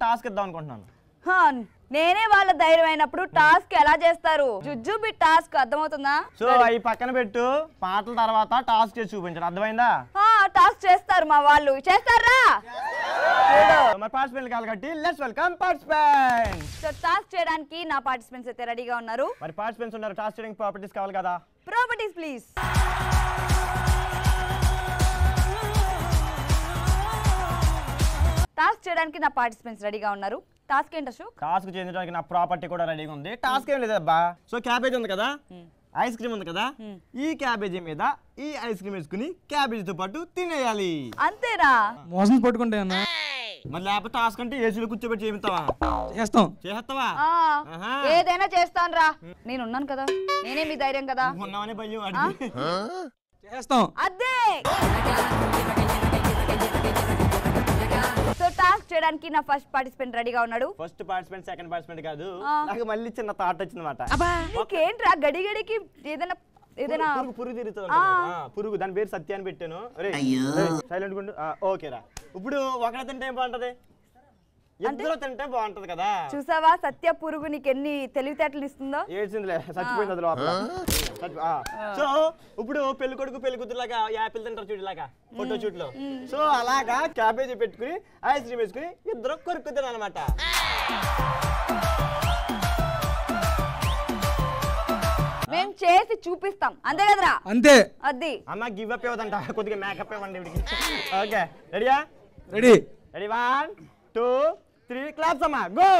Task ఇద్దాం అనుకుంటున్నాను. నేనే వాళ్ళ ధైర్యం అయినప్పుడు టాస్క్ ఎలా చేస్తారు? జుజుబి టాస్క్ అర్థమవుతుందా? సో అవి పక్కన పెట్టు, పాటల తర్వాత టాస్క్ చేసి చూపించండి, అర్థమైందా? టాస్క్ చేస్తారు మా వాళ్ళు, చేస్తారా? మరి పార్టిసిపెంట్ కావాలి కాబట్టి let's welcome participants. So task చేయడానికి నా పార్టిసిపెంట్స్ అయితే రెడీగా ఉన్నారు. మరి పార్టిసిపెంట్స్ ఉన్నారు, టాస్క్ చేయడానికి ప్రాపర్టీస్ కావాలి కదా. Properties please. టాస్క్ చేయడానికి నా పార్టిసిపెంట్స్ రెడీగా ఉన్నారు. టాస్క్ ఏంటి అశోక్? టాస్క్ చేయడానికి నా ప్రాపర్టీ కూడా రెడీగా ఉంది. టాస్క్ ఏం లేదబ్బా. సో క్యాబేజ్ ఉంది కదా, ఐస్ క్రీమ్ ఉంది కదా, ఈ క్యాబేజీ మీద ఈ ఐస్ క్రీమ్ వేసుకుని క్యాబేజీ తో పాటు తినేయాలి. అంతేనా? మోసం పట్టుకుంటే అన్న. మరి లేకపోతే టాస్క్ అంటే ఏసీలో కూర్చోబెట్టి చేస్తావా? చేస్తావా? ఏదైనా చేస్తాను రా, నేను ఉన్నాను కదా, నేనే మీ ధైర్యం కదా. ఉన్నామనే భయం చేస్తాం. అదే సో టాస్క్ చేయడానికి నా ఫస్ట్ పార్టిసిపెంట్ రెడీగా ఉన్నాడు. ఫస్ట్ పార్టిసిపెంట్ సెకండ్ పార్టిసిపెంట్ కాదు, నాకు మళ్ళీ చిన్న థాట్ వచ్చిందన్నమాట. నీకేంట్రా గడి గడికి ఏదైనా పురుగు తిరుగుతుంది, పురుగు, దాని పేరు సత్య అని పెట్టాను. సైలెంట్ గుండు. ఓకేరా. ఇప్పుడు ఒకటి తింటే ఏం బాగుంటది? ఇద్దరు తింటే బాగుంటది కదా. చూసావా సత్య పురుగు నీకు ఎన్ని తెలివితేటలు ఇస్తుందో. ఏడ్చిందిలే, చచ్చిపోయింది అది లోపల. సో ఇప్పుడు పెళ్లి కొడుకు పెళ్లి కూతురులాగా యాపిల్ తింటారు చూడలాగా ఫోటో షూట్ లో. సో అలాగా క్యాబేజీ పెట్టుకుని ఐస్ క్రీమ్ వేసుకుని ఇద్దరు కొరుకు తినాలన్నమాట. మేము చేసి చూపిస్తాం, అంతే కదరా? అంతే. అది అమ్మ గివ్ అప్ ఇవ్వదంట, కొద్దిగా మేకప్ ఇవ్వండి ఇవిడికి. ఓకే రెడీయా? రెడీ. రెడీ 1 2 3 క్లాప్స్ అమ్మా, గో.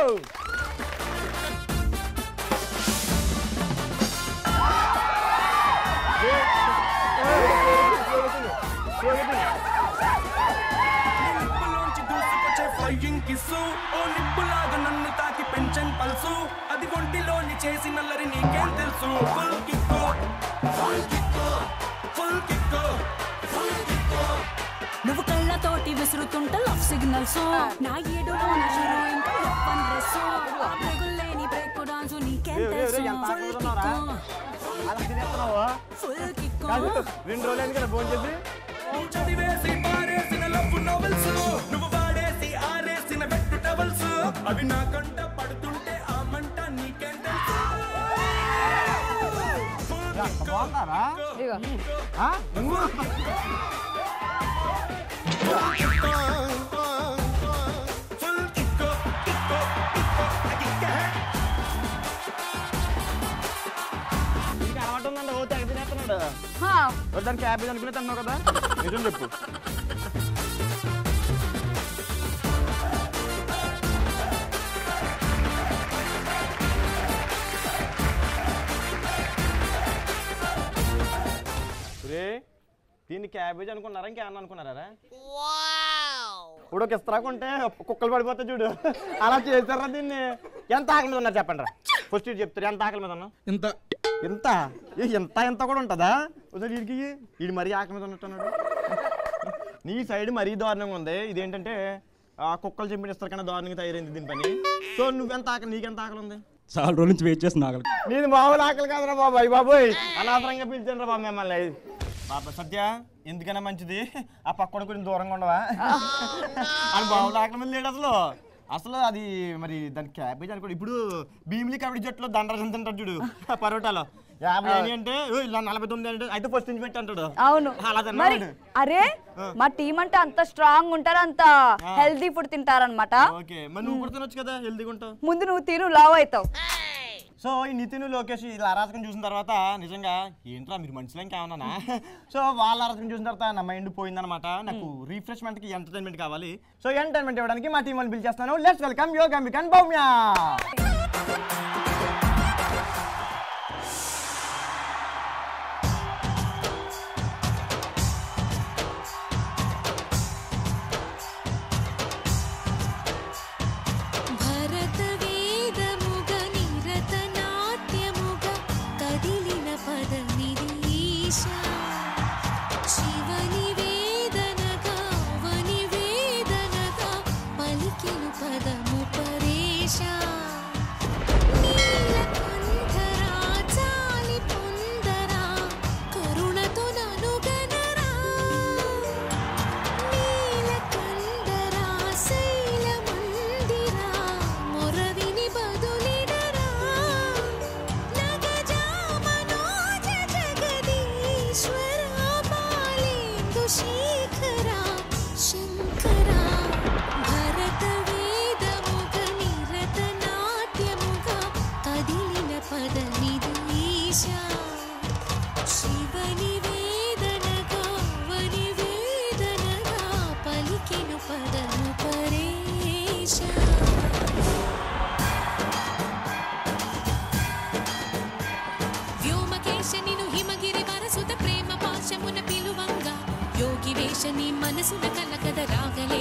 నన్ను తాకి పెంచన్ పల్సు, అది ఒంటిలోని చేసి నల్లరి నీకేం తెలుసు. ఫుల్ కిక్కో ఫుల్ కిక్కో ఫుల్ కిక్కో ఫుల్ కిక్కో, నువ్వు కళ్ళతోటి విసురుతుంట లవ్ సిగ్నల్స్, నా ఏడులో నజరు ఇంకా ఓపెన్ డ్రెస్, బ్రేకులేని బ్రేక్ డాన్స్ నీకేం తెలుసు. Full కిక్కో full కిక్కో. 2 రోజులైంది కదా ఫోన్ చేసి. చదివేసి పారేసిన లవ్ నవల్స్, నువ్వు వాడేసి ఆరేసిన బెట్టు టవల్స్, అవి నా కంట పడుతుంటే ఆ మంట నీకేం తెలుసు. బాగున్నారా? అలవాటు ఉందండి, ఓ తెగ తినేస్తున్నాడు. దాని క్యాబేజ్ అనుకునే తిన్నావు కదా, నిజం చెప్పు. దీన్ని క్యాబేజ్ అనుకున్నారా ఇంకేమన్నా అనుకున్నారా? ఇప్పుడు ఒక ఇస్తరా కొంటే కుక్కలు పడిపోతాయి చూడు, అలా చేశారా దీన్ని. ఎంత ఆకలి మీద ఉన్నారు చెప్పండి రా, ఫస్ట్ ఇది చెప్తారు. ఎంత ఆకలి మీద ఉన్నా? ఇంత ఇంత ఎంత ఎంత కూడా ఉంటుందా? వీడికి వీడు మరీ ఆకలి మీద ఉన్నట్టున్నాడు. నీ సైడ్ మరీ దారుణంగా ఉంది. ఇదేంటంటే కుక్కలు చెంపిస్తారు కన్నా దారుణంగా తయారైంది దీని పని. సో నువ్వెంత ఆకలి, నీకెంత ఆకలి ఉంది? చాలా రోజుల నుంచి వెయిట్ చేస్తున్నా ఆకలి. నేను మామూలు ఆకలి కాదురా బాబాయ్, బాబోయ్ అనవసరంగా పిలిచాను రా బాబు మిమ్మల్ని. బాబా సత్య, ఎందుకైనా మంచిది ఆ పక్కన కొంచెం దూరంగా ఉండవా? అది బాబు ఆకలి మీద లేడు అసలు. అసలు అది మరి దాని క్యాబేజ్ అనుకోండి. ఇప్పుడు భీమిలి కబడ్డీ జట్టులో దండరాజు తింటాడు చూడు పరోటాలో, 50 అంటే 49 అంటే అయితే ఫస్ట్ నుంచి పెట్టి అంటాడు. అవును. అరే మా టీం అంటే అంత స్ట్రాంగ్ ఉంటారు, అంత హెల్దీ ఫుడ్ తింటారనమాట. ఓకే, మరి నువ్వు కూడా తినొచ్చు కదా, హెల్దీగా ఉంటావు. ముందు నువ్వు తిను, లావ్ అవుతావు. సో ఈ నితిన్ లోకేష్ ఇలా అరాచకం చూసిన తర్వాత నిజంగా ఏంట్రా మీరు మనుషులు ఇంకేమన్నా. సో వాళ్ళ అరాచకం చూసిన తర్వాత నా మైండ్ పోయిందనమాట. నాకు రిఫ్రెష్మెంట్కి ఎంటర్టైన్మెంట్ కావాలి. సో ఎంటర్టైన్మెంట్ ఇవ్వడానికి మా టీం వాళ్ళని పిలిచేస్తాను. Let's welcome Yogambika and Bhaumya.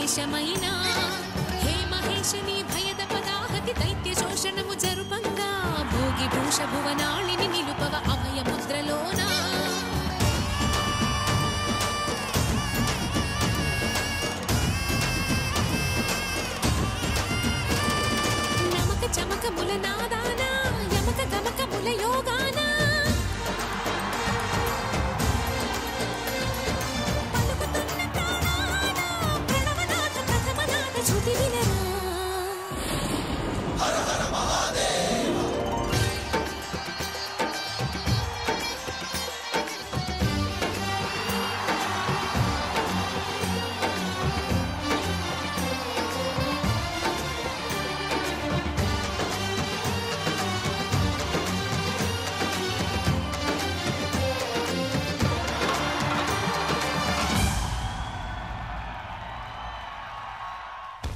వేషమైన హే మహేశని భయద పదాహతి దైత్య శోషణము జరుపంగా భోగి భూష భువనాళిని నిలు